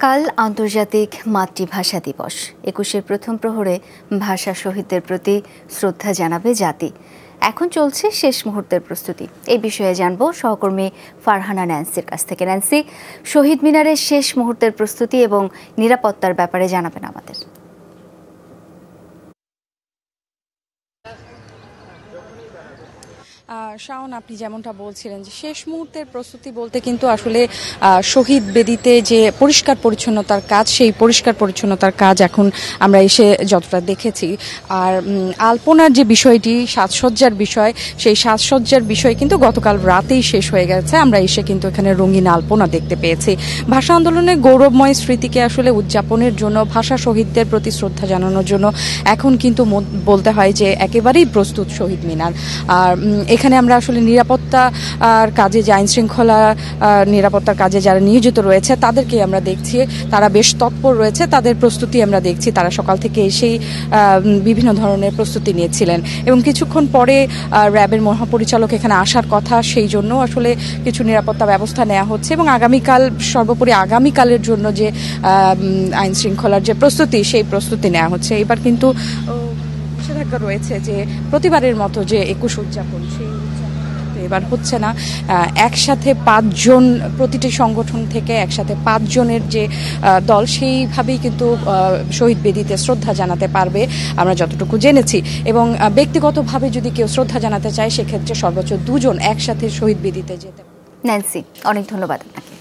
কাল আন্তর্জাতিক মাতৃভাষা দিবস। ২১-এর প্রথম প্রহরে ভাষা শহীদদের প্রতি শ্রদ্ধা জানাবে জাতি। এখন চলছে শেষ মুহূর্তের প্রস্তুতি। এই বিষয়ে জানবো সহকর্মী ফারহানা ন্যান্সির কাছ থেকে। ন্যান্সি, শহীদ মিনারের শেষ মুহূর্তের প্রস্তুতি এবং নিরাপত্তার ব্যাপারে জানাবেন আমাদের। শাওন, আপনি যেমনটা বলছিলেন যে শেষ মুহূর্তের প্রস্তুতি বলতে কিন্তু আসলে শহীদ বেদিতে যে পরিষ্কার পরিচ্ছন্নতার কাজ, সেই পরিষ্কার পরিচ্ছন্নতার কাজ এখন আমরা এসে যতটা দেখেছি। আর আলপনার যে বিষয়টি, সাজসজ্জার বিষয়, সেই সাজসজ্জার বিষয় কিন্তু গতকাল রাতেই শেষ হয়ে গেছে। আমরা এসে কিন্তু এখানে রঙিন আলপনা দেখতে পেয়েছি। ভাষা আন্দোলনের গৌরবময় স্মৃতিকে আসলে উদযাপনের জন্য, ভাষা শহীদদের প্রতি শ্রদ্ধা জানানোর জন্য এখন কিন্তু বলতে হয় যে একেবারেই প্রস্তুত শহীদ মিনার। আর এখানে আমরা আসলে নিরাপত্তার কাজে, যে আইন শৃঙ্খলা নিরাপত্তার কাজে যারা নিয়োজিত রয়েছে তাদেরকে আমরা দেখছি, তারা বেশ তৎপর রয়েছে, তাদের প্রস্তুতি আমরা দেখছি। তারা সকাল থেকে এসেই বিভিন্ন ধরনের প্রস্তুতি নিয়েছিলেন এবং কিছুক্ষণ পরে র্যাবের মহাপরিচালক এখানে আসার কথা, সেই জন্য আসলে কিছু নিরাপত্তা ব্যবস্থা নেওয়া হচ্ছে এবং আগামীকাল, সর্বোপরি আগামীকালের জন্য যে আইন শৃঙ্খলার যে প্রস্তুতি, সেই প্রস্তুতি নেওয়া হচ্ছে। এবার কিন্তু নিষেধাজ্ঞা রয়েছে যে প্রতিবারের মতো যে ২১ উদযাপন, সেই এবার হচ্ছে না। একসাথে ৫ জন, প্রতিটি সংগঠন থেকে একসাথে ৫ জনের যে দল, সেইভাবেই কিন্তু শহীদ বেদিতে শ্রদ্ধা জানাতে পারবে আমরা যতটুকু জেনেছি। এবং ব্যক্তিগতভাবে যদি কেউ শ্রদ্ধা জানাতে চায়, সেক্ষেত্রে সর্বোচ্চ ২ জন একসাথে শহীদ বেদিতে যেতে। ন্যান্সি, অনেক ধন্যবাদ আপনাকে।